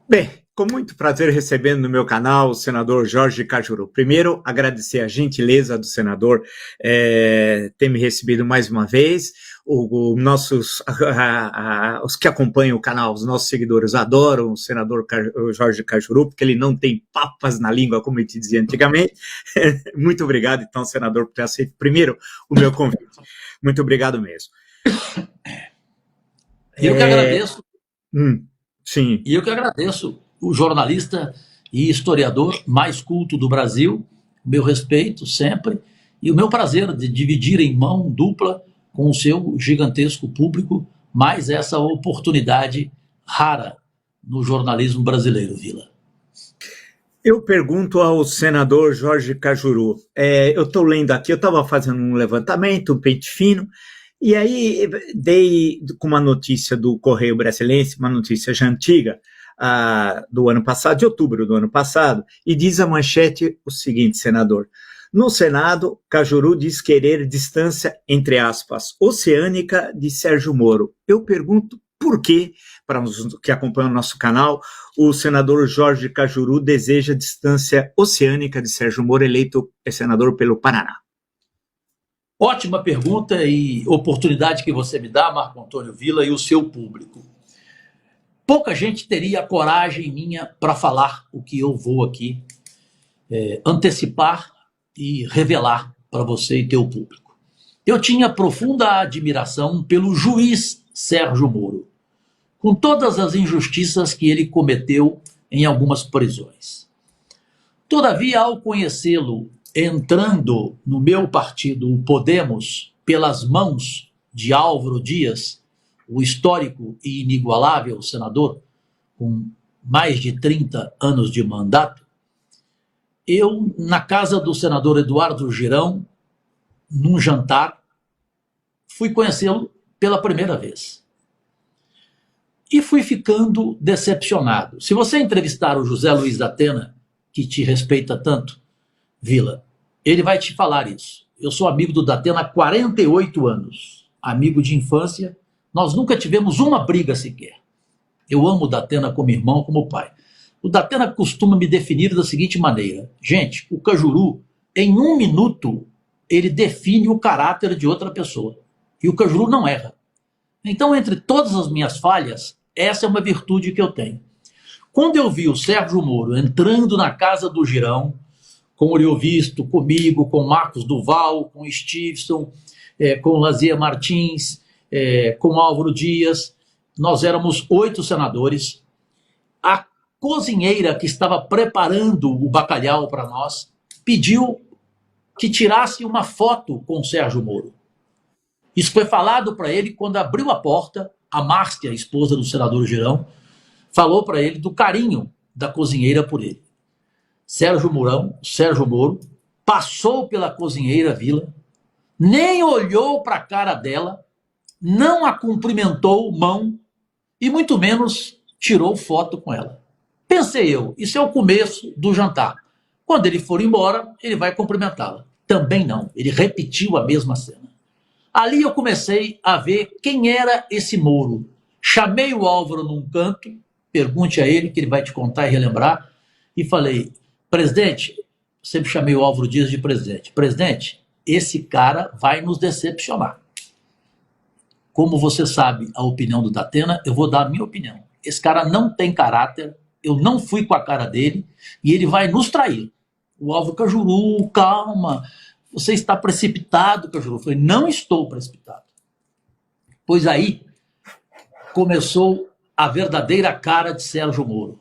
Bem, com muito prazer recebendo no meu canal o senador Jorge Cajuru. Primeiro, agradecer a gentileza do senador ter me recebido mais uma vez. Os que acompanham o canal, os nossos seguidores, adoram o senador Jorge Cajuru, porque ele não tem papas na língua, como eu te dizia antigamente. Muito obrigado, então, senador, por ter aceito primeiro o meu convite. Muito obrigado mesmo. Eu que agradeço. Sim. E eu que agradeço o jornalista e historiador mais culto do Brasil, meu respeito sempre, e o meu prazer de dividir em mão dupla com o seu gigantesco público mais essa oportunidade rara no jornalismo brasileiro, Vila. Eu pergunto ao senador Jorge Cajuru, eu estou lendo aqui, eu estava fazendo um levantamento, um pente fino, e aí dei com uma notícia do Correio Brasiliense, uma notícia já antiga, do ano passado, de outubro do ano passado, e diz a manchete o seguinte, senador: no Senado, Cajuru diz querer distância, entre aspas, oceânica de Sérgio Moro. Eu pergunto por que, para os que acompanham o nosso canal, o senador Jorge Cajuru deseja distância oceânica de Sérgio Moro, eleito senador pelo Paraná. Ótima pergunta e oportunidade que você me dá, Marco Antônio Vila, e o seu público. Pouca gente teria a coragem minha para falar o que eu vou aqui antecipar e revelar para você e teu público. Eu tinha profunda admiração pelo juiz Sérgio Moro, com todas as injustiças que ele cometeu em algumas prisões. Todavia, ao conhecê-lo entrando no meu partido, o Podemos, pelas mãos de Álvaro Dias, o histórico e inigualável senador, com mais de 30 anos de mandato, eu, na casa do senador Eduardo Girão, num jantar, fui conhecê-lo pela primeira vez. E fui ficando decepcionado. Se você entrevistar o José Luiz da Atena, que te respeita tanto, Vila, ele vai te falar isso. Eu sou amigo do Datena há 48 anos, amigo de infância. Nós nunca tivemos uma briga sequer. Eu amo o Datena como irmão, como pai. O Datena costuma me definir da seguinte maneira: gente, o Cajuru, em 1 minuto, ele define o caráter de outra pessoa. E o Cajuru não erra. Então, entre todas as minhas falhas, essa é uma virtude que eu tenho. Quando eu vi o Sérgio Moro entrando na casa do Girão, com o Oriovisto, comigo, com Marcos Duval, com Stevenson, com Lazier Martins, com Álvaro Dias, nós éramos 8 senadores. A cozinheira que estava preparando o bacalhau para nós pediu que tirasse uma foto com o Sérgio Moro. Isso foi falado para ele quando abriu a porta. A Márcia, a esposa do senador Girão, falou para ele do carinho da cozinheira por ele. Sérgio Moro, passou pela cozinheira Vila, nem olhou para a cara dela, não a cumprimentou mão e muito menos tirou foto com ela. Pensei eu, isso é o começo do jantar. Quando ele for embora, ele vai cumprimentá-la. Também não, ele repetiu a mesma cena. Ali eu comecei a ver quem era esse Moro. Chamei o Álvaro num canto, pergunte a ele que ele vai te contar e relembrar, e falei: presidente, sempre chamei o Álvaro Dias de presidente. Presidente, esse cara vai nos decepcionar. Como você sabe a opinião do Datena, eu vou dar a minha opinião. Esse cara não tem caráter, eu não fui com a cara dele, e ele vai nos trair. O Álvaro: Cajuru, calma, você está precipitado, Cajuru. Eu falei: não estou precipitado. Pois aí começou a verdadeira cara de Sérgio Moro.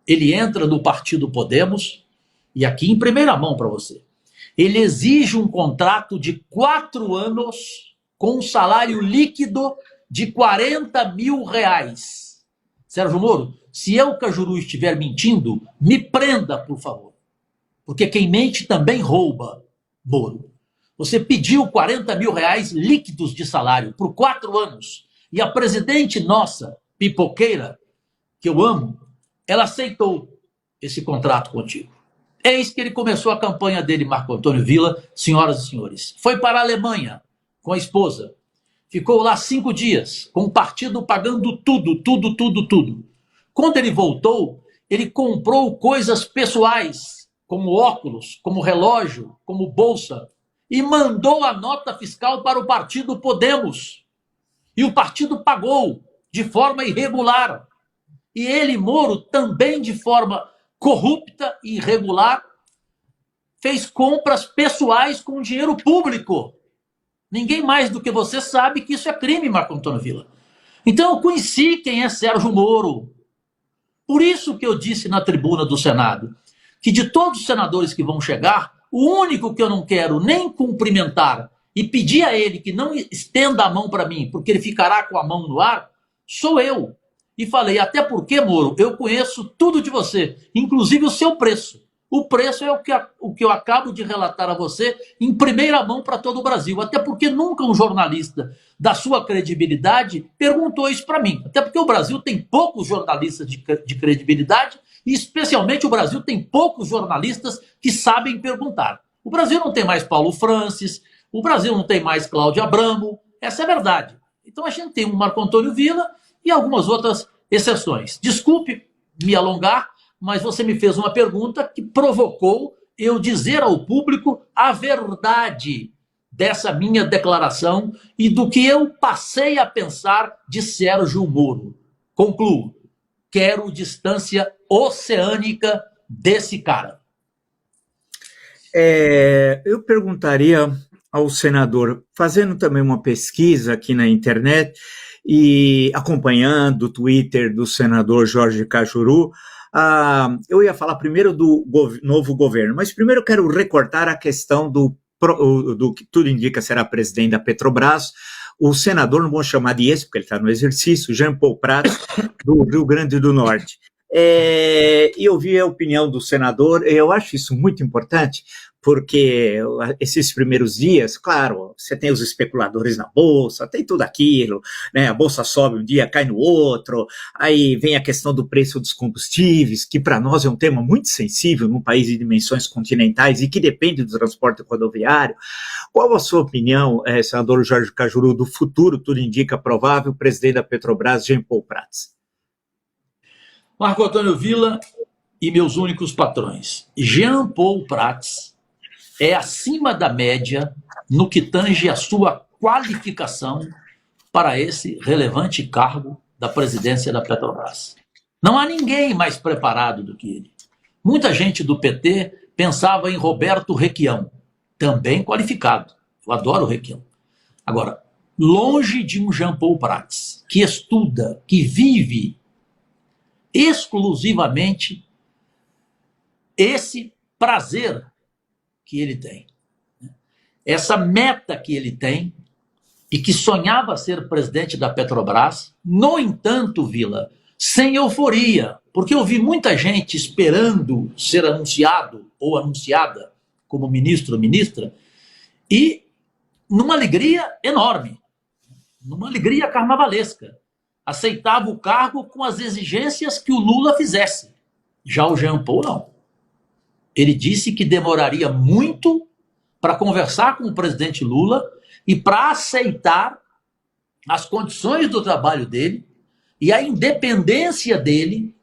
Ele entra no partido Podemos, e aqui em primeira mão para você, ele exige um contrato de 4 anos com um salário líquido de R$40 mil. Sérgio Moro, se eu, Cajuru, estiver mentindo, me prenda, por favor. Porque quem mente também rouba, Moro. Você pediu R$40 mil líquidos de salário por 4 anos. E a presidente nossa, pipoqueira, que eu amo, ela aceitou esse contrato contigo. Eis que ele começou a campanha dele, Marco Antônio Vila, senhoras e senhores. Foi para a Alemanha com a esposa. Ficou lá 5 dias, com o partido pagando tudo. Quando ele voltou, ele comprou coisas pessoais, como óculos, como relógio, como bolsa, e mandou a nota fiscal para o partido Podemos. E o partido pagou de forma irregular. E ele, Moro, também de forma corrupta e irregular, fez compras pessoais com dinheiro público. Ninguém mais do que você sabe que isso é crime, Marco Antônio Villa. Então eu conheci quem é Sérgio Moro. Por isso que eu disse na tribuna do Senado que de todos os senadores que vão chegar, o único que eu não quero nem cumprimentar e pedir a ele que não estenda a mão para mim, porque ele ficará com a mão no ar, sou eu. E falei, até porque, Moro, eu conheço tudo de você, inclusive o seu preço. O preço é o que eu acabo de relatar a você em primeira mão para todo o Brasil. Até porque nunca um jornalista da sua credibilidade perguntou isso para mim. Até porque o Brasil tem poucos jornalistas de credibilidade e, especialmente, o Brasil tem poucos jornalistas que sabem perguntar. O Brasil não tem mais Paulo Francis, o Brasil não tem mais Cláudio Abramo. Essa é a verdade. Então a gente tem um Marco Antônio Villa e algumas outras exceções. Desculpe me alongar, mas você me fez uma pergunta que provocou eu dizer ao público a verdade dessa minha declaração e do que eu passei a pensar de Sérgio Moro. Concluo. Quero distância oceânica desse cara. Eu perguntaria ao senador, fazendo também uma pesquisa aqui na internet e acompanhando o Twitter do senador Jorge Cajuru, eu ia falar primeiro do novo governo, mas primeiro eu quero recortar a questão do que tudo indica será presidente da Petrobras, o senador, não vou chamar de esse, porque ele está no exercício, Jean Paul Prats, do Rio Grande do Norte. E eu vi a opinião do senador, eu acho isso muito importante, porque esses primeiros dias, claro, você tem os especuladores na Bolsa, tem tudo aquilo, né? A Bolsa sobe um dia, cai no outro, aí vem a questão do preço dos combustíveis, que para nós é um tema muito sensível num país de dimensões continentais e que depende do transporte rodoviário. Qual a sua opinião, senador Jorge Cajuru, do futuro, tudo indica, provável, presidente da Petrobras, Jean Paul Prats? Marco Antônio Villa e meus únicos patrões. Jean Paul Prats é acima da média no que tange a sua qualificação para esse relevante cargo da presidência da Petrobras. Não há ninguém mais preparado do que ele. Muita gente do PT pensava em Roberto Requião, também qualificado. Eu adoro o Requião. Agora, longe de um Jean Paul Prats, que estuda, que vive exclusivamente esse prazer que ele tem, essa meta que ele tem e que sonhava ser presidente da Petrobras. No entanto, Villa, sem euforia, porque eu vi muita gente esperando ser anunciado ou anunciada como ministro ou ministra e numa alegria enorme, numa alegria carnavalesca. Aceitava o cargo com as exigências que o Lula fizesse. Já o Jean Paul não. Ele disse que demoraria muito para conversar com o presidente Lula e para aceitar as condições do trabalho dele e a independência dele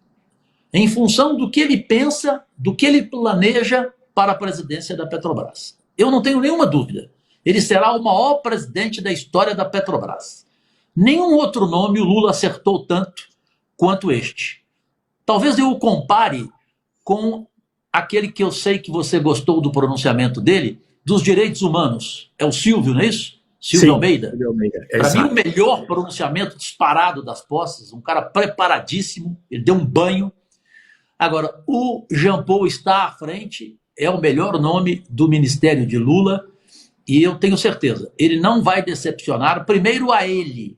em função do que ele pensa, do que ele planeja para a presidência da Petrobras. Eu não tenho nenhuma dúvida. Ele será o maior presidente da história da Petrobras. Nenhum outro nome o Lula acertou tanto quanto este. Talvez eu o compare com aquele que eu sei que você gostou do pronunciamento dele, dos direitos humanos. É o Silvio, não é isso? Silvio Almeida. Para mim, o melhor pronunciamento disparado das posses, um cara preparadíssimo, ele deu um banho. Agora, o Jean Paul está à frente, é o melhor nome do ministério de Lula, e eu tenho certeza, ele não vai decepcionar, primeiro a ele.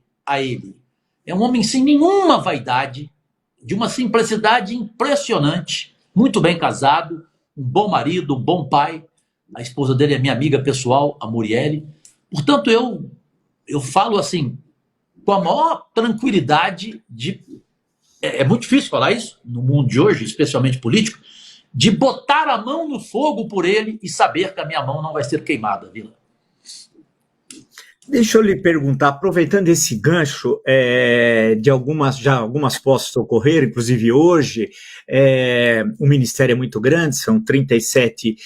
É um homem sem nenhuma vaidade, de uma simplicidade impressionante, muito bem casado, um bom marido, um bom pai. A esposa dele é minha amiga pessoal, a Muriele. Portanto, eu falo assim, com a maior tranquilidade é muito difícil falar isso no mundo de hoje, especialmente político, de botar a mão no fogo por ele e saber que a minha mão não vai ser queimada, Vila. Deixa eu lhe perguntar, aproveitando esse gancho de algumas posses ocorreram, inclusive hoje, o Ministério é muito grande, são 37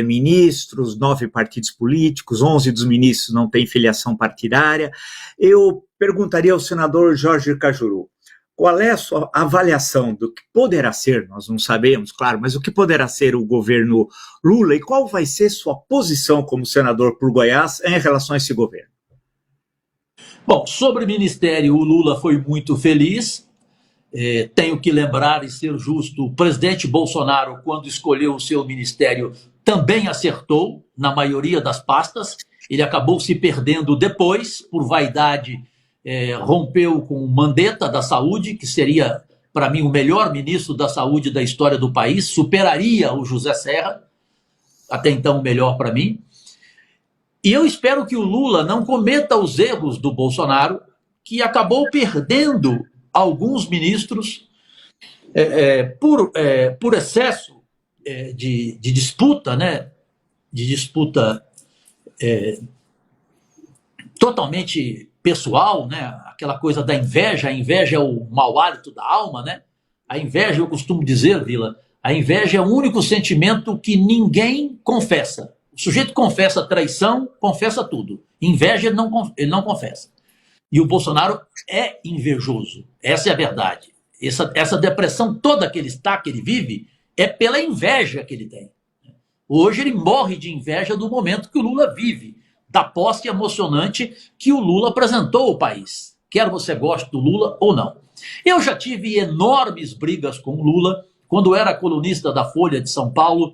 ministros, 9 partidos políticos, 11 dos ministros não têm filiação partidária. Eu perguntaria ao senador Jorge Cajuru, qual é a sua avaliação do que poderá ser, nós não sabemos, claro, mas o que poderá ser o governo Lula e qual vai ser sua posição como senador por Goiás em relação a esse governo? Bom, sobre o ministério, o Lula foi muito feliz. Tenho que lembrar e ser justo, o presidente Bolsonaro, quando escolheu o seu ministério, também acertou na maioria das pastas. Ele acabou se perdendo depois, por vaidade, rompeu com o Mandetta da Saúde, que seria, para mim, o melhor ministro da Saúde da história do país, superaria o José Serra, até então o melhor para mim. E eu espero que o Lula não cometa os erros do Bolsonaro, que acabou perdendo alguns ministros por excesso de disputa, né? De disputa totalmente pessoal, né? Aquela coisa da inveja. A inveja é o mau hálito da alma, né? A inveja, eu costumo dizer, Vila, a inveja é o único sentimento que ninguém confessa. O sujeito confessa traição, confessa tudo. Inveja, ele não confessa. E o Bolsonaro é invejoso. Essa é a verdade. Essa depressão toda que ele está, que ele vive, é pela inveja que ele tem. Hoje ele morre de inveja do momento que o Lula vive, da posse emocionante que o Lula apresentou ao país. Quer você goste do Lula ou não. Eu já tive enormes brigas com o Lula, quando era colunista da Folha de São Paulo,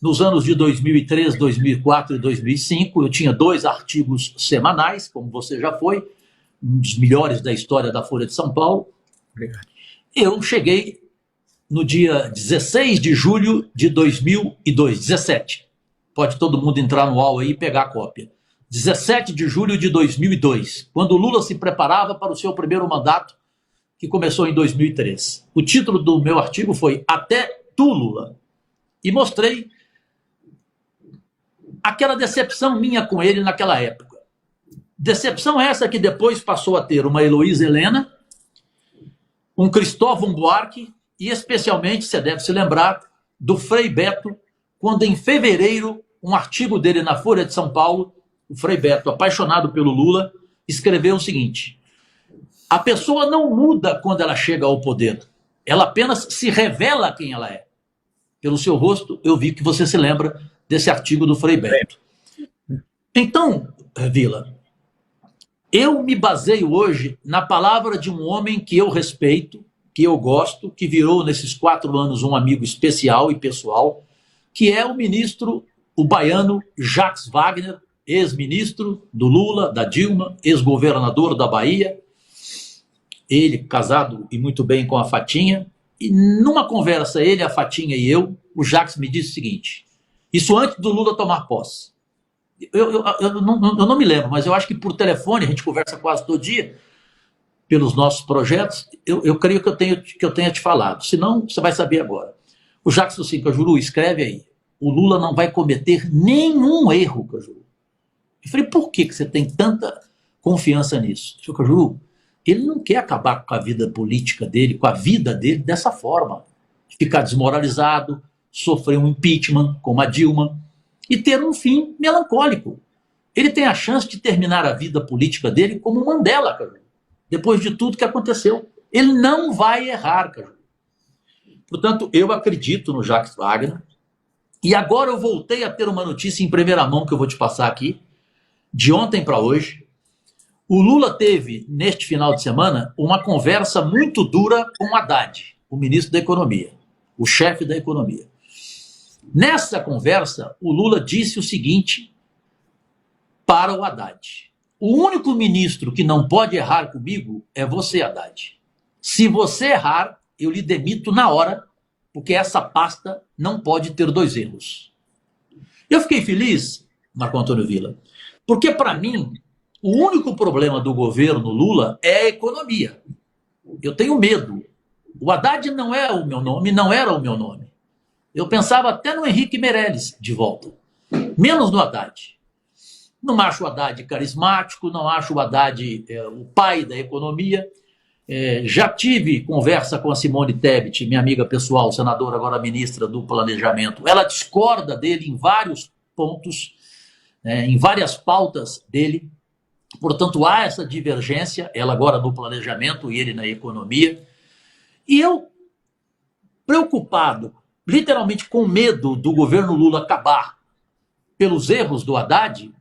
nos anos de 2003, 2004 e 2005, eu tinha 2 artigos semanais, como você já foi, um dos melhores da história da Folha de São Paulo. Obrigado. Eu cheguei no dia 16 de julho de 2002, 17. Pode todo mundo entrar no UOL aí e pegar a cópia. 17 de julho de 2002, quando Lula se preparava para o seu primeiro mandato, que começou em 2003. O título do meu artigo foi Até Tu, Lula. E mostrei aquela decepção minha com ele naquela época. Decepção essa que depois passou a ter uma Heloísa Helena, um Cristóvão Buarque e especialmente, você deve se lembrar, do Frei Beto, quando em fevereiro, um artigo dele na Folha de São Paulo, o Frei Beto, apaixonado pelo Lula, escreveu o seguinte: a pessoa não muda quando ela chega ao poder, ela apenas se revela quem ela é. Pelo seu rosto, eu vi que você se lembra desse artigo do Frei Beto. Então, Vila, eu me baseio hoje na palavra de um homem que eu respeito, que eu gosto, que virou nesses 4 anos um amigo especial e pessoal, que é o ministro, o baiano Jacques Wagner, ex-ministro do Lula, da Dilma, ex-governador da Bahia, ele casado e muito bem com a Fatinha, e numa conversa, ele, a Fatinha e eu, o Jacques me disse o seguinte, isso antes do Lula tomar posse. Eu não me lembro, mas eu acho que por telefone, a gente conversa quase todo dia, pelos nossos projetos, eu creio que eu tenha te falado, senão você vai saber agora. O Jacques disse assim, Cajuru, escreve aí, o Lula não vai cometer nenhum erro, Cajuru. Eu falei, por que você tem tanta confiança nisso? Senhor Cajuru, ele não quer acabar com a vida política dele, com a vida dele dessa forma. Ficar desmoralizado, sofrer um impeachment, como a Dilma, e ter um fim melancólico. Ele tem a chance de terminar a vida política dele como Mandela, Cajuru, depois de tudo que aconteceu. Ele não vai errar, Cajuru. Portanto, eu acredito no Jacques Wagner, e agora eu voltei a ter uma notícia em primeira mão que eu vou te passar aqui, de ontem para hoje. O Lula teve, neste final de semana, uma conversa muito dura com o Haddad, o ministro da Economia, o chefe da Economia. Nessa conversa, o Lula disse o seguinte para o Haddad: o único ministro que não pode errar comigo é você, Haddad. Se você errar, eu lhe demito na hora, porque essa pasta não pode ter 2 erros. Eu fiquei feliz, Marco Antônio Villa, porque para mim, o único problema do governo Lula é a economia. Eu tenho medo. O Haddad não é o meu nome, não era o meu nome. Eu pensava até no Henrique Meirelles de volta, menos no Haddad. Não acho o Haddad carismático, não acho o Haddad o pai da economia. Já tive conversa com a Simone Tebet, minha amiga pessoal, senadora, agora ministra do Planejamento. Ela discorda dele em vários pontos, em várias pautas dele. Portanto, há essa divergência, ela agora no Planejamento e ele na economia. E eu, preocupado, literalmente com medo do governo Lula acabar pelos erros do Haddad,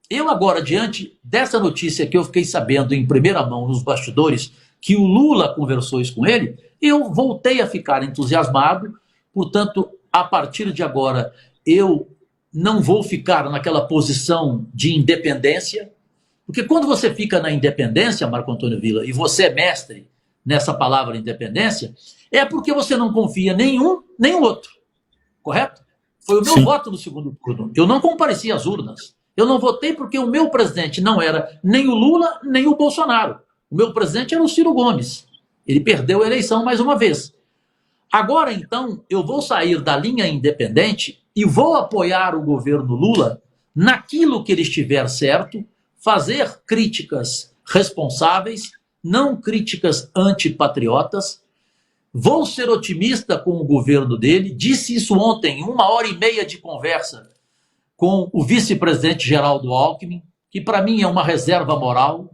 eu agora, diante dessa notícia que eu fiquei sabendo em primeira mão nos bastidores, que o Lula conversou isso com ele, eu voltei a ficar entusiasmado. Portanto, a partir de agora, eu não vou ficar naquela posição de independência, porque quando você fica na independência, Marco Antônio Villa, e você é mestre nessa palavra independência, é porque você não confia nem um, nem o outro, correto? Foi o meu voto no segundo turno. Eu não compareci às urnas. Eu não votei porque o meu presidente não era nem o Lula, nem o Bolsonaro. O meu presidente era o Ciro Gomes. Ele perdeu a eleição mais uma vez. Agora, então, eu vou sair da linha independente e vou apoiar o governo Lula naquilo que ele estiver certo, fazer críticas responsáveis, não críticas antipatriotas. Vou ser otimista com o governo dele. Disse isso ontem, em 1h30 de conversa com o vice-presidente Geraldo Alckmin, que para mim é uma reserva moral,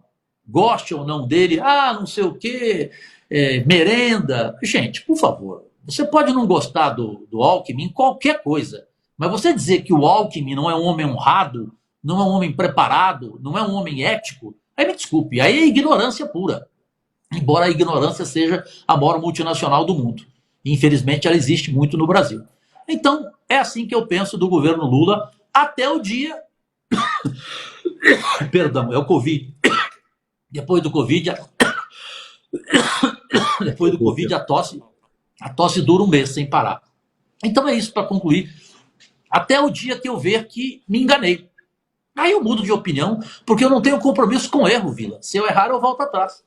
goste ou não dele, não sei o quê, merenda. Gente, por favor, você pode não gostar do Alckmin em qualquer coisa, mas você dizer que o Alckmin não é um homem honrado, não é um homem preparado, não é um homem ético, aí me desculpe, aí é ignorância pura. Embora a ignorância seja a maior multinacional do mundo. Infelizmente, ela existe muito no Brasil. Então, é assim que eu penso do governo Lula até o dia... Perdão, é o Covid. Depois do Covid, a tosse dura um mês sem parar. Então é isso para concluir. Até o dia que eu ver que me enganei. Aí eu mudo de opinião, porque eu não tenho compromisso com erro, Vila. Se eu errar, eu volto atrás.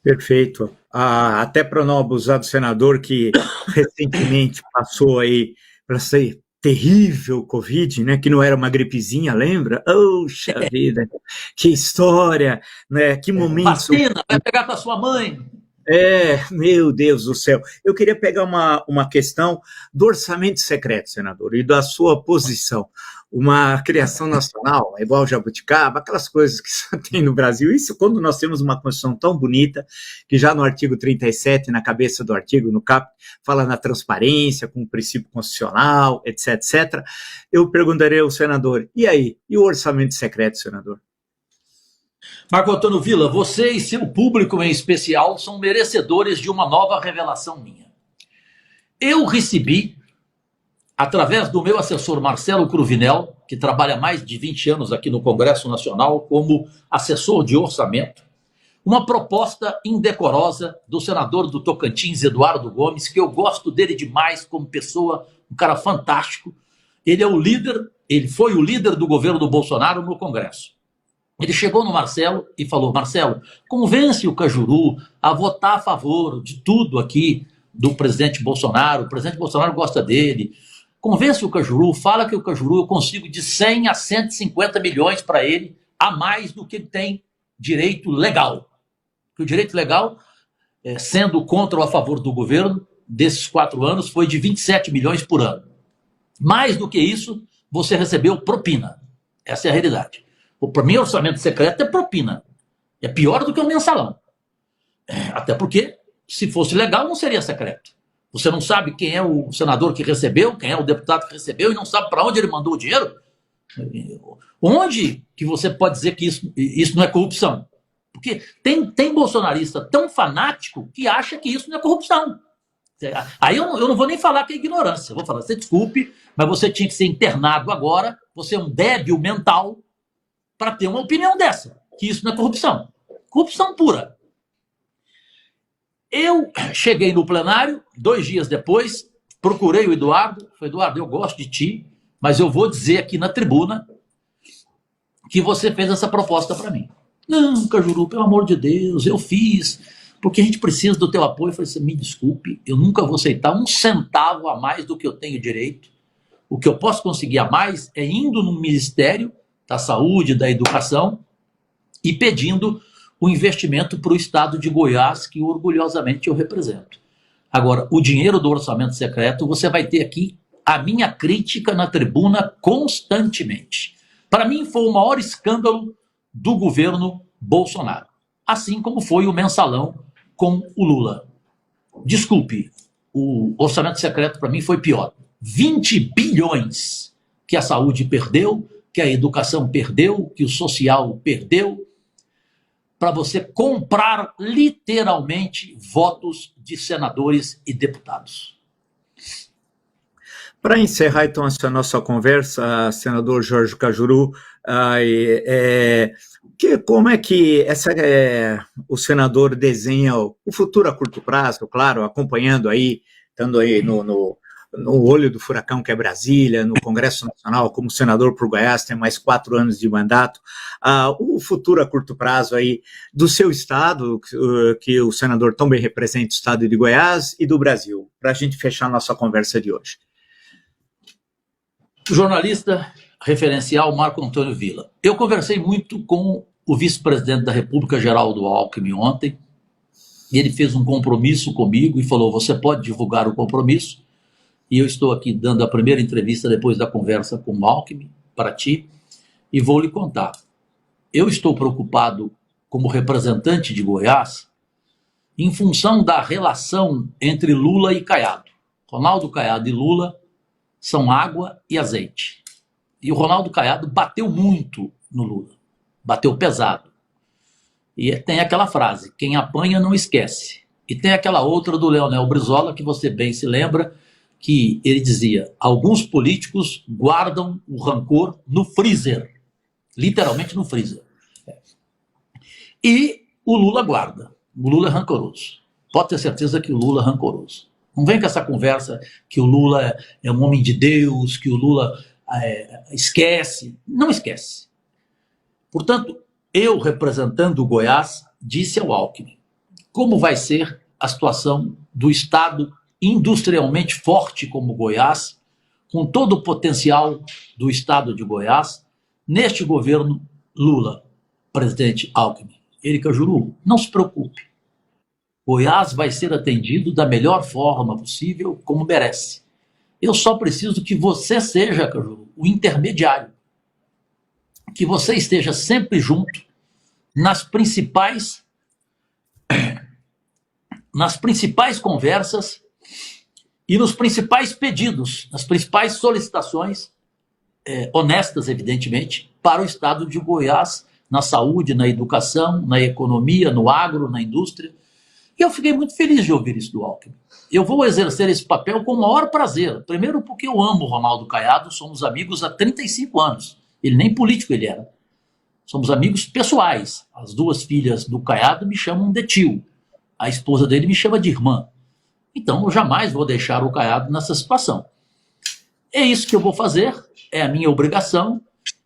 Perfeito. Até para não abusar do senador que recentemente passou aí para ser terrível Covid, né? Que não era uma gripezinha, lembra? Poxa vida, que história, né? Que momento. Vacina, vai pegar para sua mãe. Meu Deus do céu. Eu queria pegar uma questão do orçamento secreto, senador, e da sua posição. Uma criação nacional, igual jabuticaba, aquelas coisas que só tem no Brasil. Isso quando nós temos uma Constituição tão bonita, que já no artigo 37, na cabeça do artigo, no caput, fala na transparência, com o princípio constitucional, etc, etc. Eu perguntaria ao senador, e aí? E o orçamento secreto, senador? Marco Antônio Villa, você e seu público em especial são merecedores de uma nova revelação minha. Eu recebi, através do meu assessor Marcelo Cruvinel, que trabalha mais de 20 anos aqui no Congresso Nacional como assessor de orçamento, uma proposta indecorosa do senador do Tocantins, Eduardo Gomes, que eu gosto dele demais como pessoa, um cara fantástico. Ele é o líder, ele foi o líder do governo do Bolsonaro no Congresso. Ele chegou no Marcelo e falou, Marcelo, convence o Cajuru a votar a favor de tudo aqui do presidente Bolsonaro. O presidente Bolsonaro gosta dele. Convence o Cajuru, fala que o Cajuru eu consigo de 100 a 150 milhões para ele, a mais do que ele tem direito legal. Porque o direito legal, sendo contra ou a favor do governo, desses 4 anos, foi de 27 milhões por ano. Mais do que isso, você recebeu propina. Essa é a realidade. Para mim, orçamento secreto é propina. É pior do que o mensalão. Até porque, se fosse legal, não seria secreto. Você não sabe quem é o senador que recebeu, quem é o deputado que recebeu, e não sabe para onde ele mandou o dinheiro? Onde que você pode dizer que isso não é corrupção? Porque tem bolsonarista tão fanático que acha que isso não é corrupção. Aí eu não vou nem falar que é ignorância. Eu vou falar, você desculpe, mas você tinha que ser internado agora, você é um débil mental, para ter uma opinião dessa, que isso não é corrupção. Corrupção pura. Eu cheguei no plenário, 2 dias depois, procurei o Eduardo, falei, Eduardo, eu gosto de ti, mas eu vou dizer aqui na tribuna que você fez essa proposta para mim. Não, Cajuru, pelo amor de Deus, eu fiz, porque a gente precisa do teu apoio. Eu falei assim, me desculpe, eu nunca vou aceitar 1 centavo a mais do que eu tenho direito. O que eu posso conseguir a mais é indo no Ministério da Saúde, da Educação, e pedindo o investimento para o estado de Goiás, que orgulhosamente eu represento. Agora, o dinheiro do orçamento secreto, você vai ter aqui a minha crítica na tribuna constantemente. Para mim, foi o maior escândalo do governo Bolsonaro, assim como foi o mensalão com o Lula. Desculpe, o orçamento secreto para mim foi pior. 20 bilhões que a saúde perdeu, que a educação perdeu, que o social perdeu, para você comprar literalmente votos de senadores e deputados. Para encerrar, então, essa nossa conversa, senador Jorge Cajuru, como é que o senador desenha o futuro a curto prazo, claro, acompanhando aí, estando aí no olho do furacão que é Brasília, no Congresso Nacional, como senador por Goiás, tem mais 4 anos de mandato, o futuro a curto prazo aí do seu estado, que o senador tão bem representa o estado de Goiás e do Brasil, para a gente fechar a nossa conversa de hoje. Jornalista referencial Marco Antônio Villa. Eu conversei muito com o vice-presidente da República, Geraldo Alckmin, ontem, e ele fez um compromisso comigo e falou: você pode divulgar o compromisso, e eu estou aqui dando a primeira entrevista depois da conversa com o Alckmin para ti, e vou lhe contar. Eu estou preocupado como representante de Goiás em função da relação entre Lula e Caiado. Ronaldo Caiado e Lula são água e azeite. E o Ronaldo Caiado bateu muito no Lula, bateu pesado. E tem aquela frase: quem apanha não esquece. E tem aquela outra do Leonel Brizola, que você bem se lembra, que ele dizia: alguns políticos guardam o rancor no freezer, literalmente no freezer. E o Lula guarda, o Lula é rancoroso. Pode ter certeza que o Lula é rancoroso. Não vem com essa conversa que o Lula é um homem de Deus, que o Lula esquece. Não esquece. Portanto, eu, representando o Goiás, disse ao Alckmin como vai ser a situação do estado industrialmente forte como Goiás, com todo o potencial do estado de Goiás, neste governo Lula, presidente Alckmin. Ele, Cajuru, não se preocupe. Goiás vai ser atendido da melhor forma possível, como merece. Eu só preciso que você seja, Cajuru, o intermediário. Que você esteja sempre junto nas principais conversas e nos principais pedidos, nas principais solicitações, honestas, evidentemente, para o estado de Goiás, na saúde, na educação, na economia, no agro, na indústria. E eu fiquei muito feliz de ouvir isso do Alckmin. Eu vou exercer esse papel com o maior prazer. Primeiro porque eu amo o Ronaldo Caiado, somos amigos há 35 anos. Ele nem político ele era. Somos amigos pessoais. As 2 filhas do Caiado me chamam de tio. A esposa dele me chama de irmã. Então eu jamais vou deixar o Caiado nessa situação. É isso que eu vou fazer, é a minha obrigação,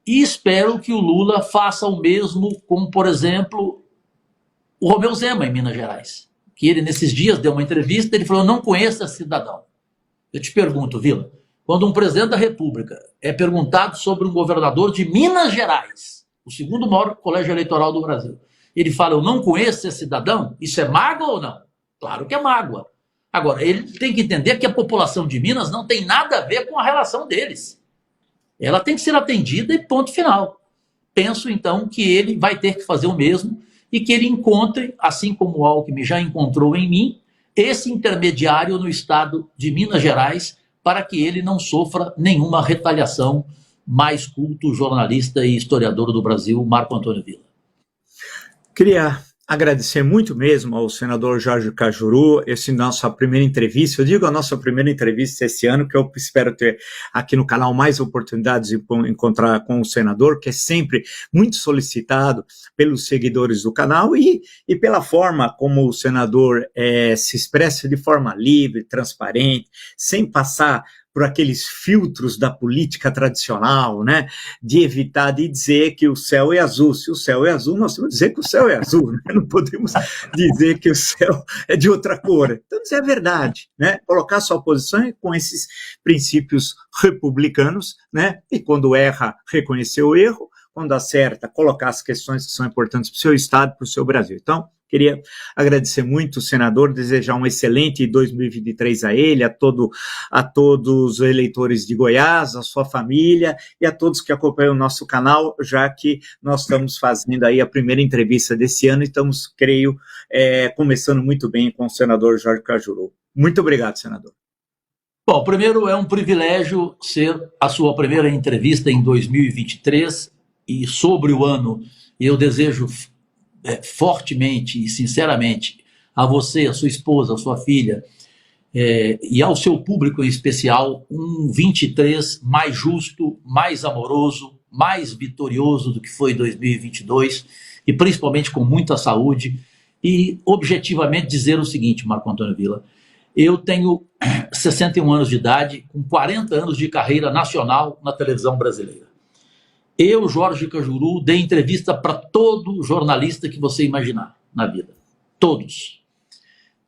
e espero que o Lula faça o mesmo com, por exemplo, o Romeu Zema em Minas Gerais. Que ele, nesses dias, deu uma entrevista, ele falou: não conheço esse cidadão. Eu te pergunto, Vila, quando um presidente da República é perguntado sobre um governador de Minas Gerais, o segundo maior colégio eleitoral do Brasil, ele fala: eu não conheço esse cidadão, isso é mágoa ou não? Claro que é mágoa. Agora, ele tem que entender que a população de Minas não tem nada a ver com a relação deles. Ela tem que ser atendida e ponto final. Penso, então, que ele vai ter que fazer o mesmo e que ele encontre, assim como o Alckmin já encontrou em mim, esse intermediário no estado de Minas Gerais, para que ele não sofra nenhuma retaliação. Mais culto, jornalista e historiador do Brasil, Marco Antônio Villa. Queria agradecer muito mesmo ao senador Jorge Cajuru, essa nossa primeira entrevista. Eu digo a nossa primeira entrevista esse ano, que eu espero ter aqui no canal mais oportunidades de encontrar com o senador, que é sempre muito solicitado pelos seguidores do canal e pela forma como o senador se expressa de forma livre, transparente, sem passar por aqueles filtros da política tradicional, né, de evitar de dizer que o céu é azul. Se o céu é azul, nós temos que dizer que o céu é azul, né? Não podemos dizer que o céu é de outra cor. Então, isso é verdade, né? Colocar sua posição com esses princípios republicanos, né? E quando erra, reconhecer o erro, quando acerta, colocar as questões que são importantes para o seu Estado, para o seu Brasil. Então, queria agradecer muito o senador, desejar um excelente 2023 a ele, a todos os eleitores de Goiás, a sua família e a todos que acompanham o nosso canal, já que nós estamos fazendo aí a primeira entrevista desse ano e estamos, creio, começando muito bem com o senador Jorge Cajuru. Muito obrigado, senador. Bom, primeiro é um privilégio ser a sua primeira entrevista em 2023 e sobre o ano eu desejo fortemente e sinceramente a você, a sua esposa, a sua filha e ao seu público em especial um 23 mais justo, mais amoroso, mais vitorioso do que foi 2022 e principalmente com muita saúde e objetivamente dizer o seguinte, Marco Antônio Villa, eu tenho 61 anos de idade, com 40 anos de carreira nacional na televisão brasileira. Eu, Jorge Cajuru, dei entrevista para todo jornalista que você imaginar na vida. Todos.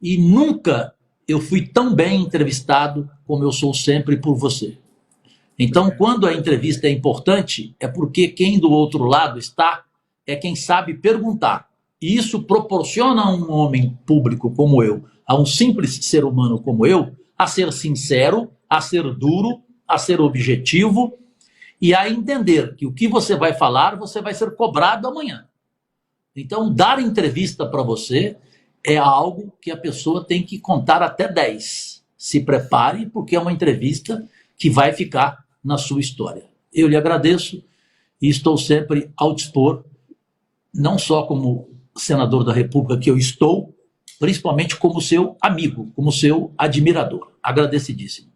E nunca eu fui tão bem entrevistado como eu sou sempre por você. Então, quando a entrevista é importante, é porque quem do outro lado está é quem sabe perguntar. E isso proporciona a um homem público como eu, a um simples ser humano como eu, a ser sincero, a ser duro, a ser objetivo, e a entender que o que você vai falar, você vai ser cobrado amanhã. Então, dar entrevista para você é algo que a pessoa tem que contar até 10. Se prepare, porque é uma entrevista que vai ficar na sua história. Eu lhe agradeço e estou sempre ao dispor, não só como senador da República que eu estou, principalmente como seu amigo, como seu admirador. Agradecidíssimo.